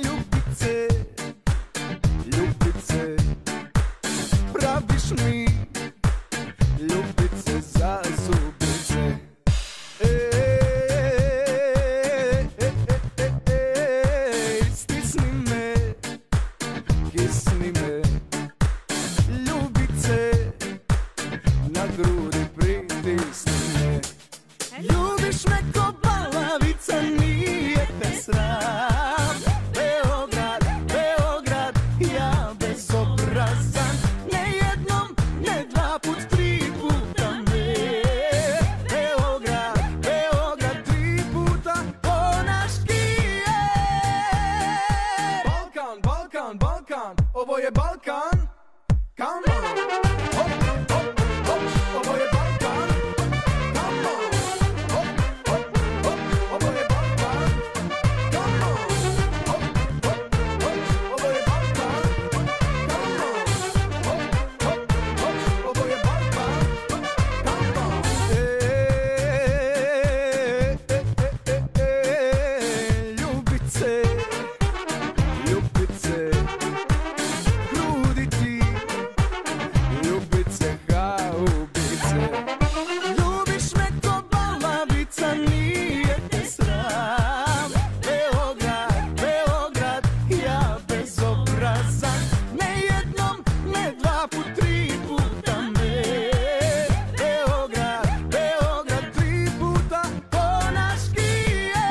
Ljubice, ljubice, praviš mi ljubice za zubice. Stisni me, kisni me, ljubice, na grudi pritisni me. Ljubiš me ko balavica, nije te sram. Beograd, Beograd, ja bezobrazan. Ne jednom, ne dva put, tri puta me. Beograd, Beograd, tri puta konaški je. Balkan, Balkan, Balkan, ovo je Balkan. Come on, hop, hop, hop, ovo je Balkan. Come on, hop, hop, hop, ovo je Balkan. Come on, hop, hop, hop, ovo je Balkan. Come on, hop, hop, hop, ovo je Balkan. Come on. Ljubice, ljubice, grudi ti, ljubice, haubice. Ljubiš me ko balavica, nije te sram. Beograd, Beograd, ja bezobrazan. Ne jednom, ne dva put, tri puta me. Beograd, Beograd, tri puta konaški je.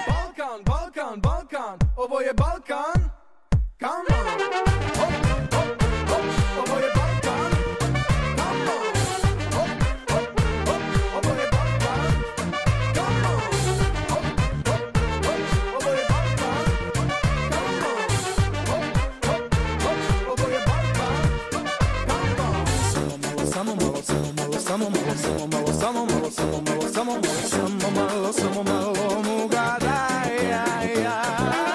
Balkan, Balkan, Balkan, ovo je Balkan. Come on, hop, hop, hop, ovo je Balkan. Come on, hop, hop, hop, ovo je Balkan. Come on, hop, hop, hop, ovo je Balkan. Come on, hop, hop, hop, ovo je Balkan. Come on. Samo malo, samo malo, samo malo, samo malo, samo malo, samo malo, samo malo, samo malo, samo malo, samo malo, muga daj, aj, aj.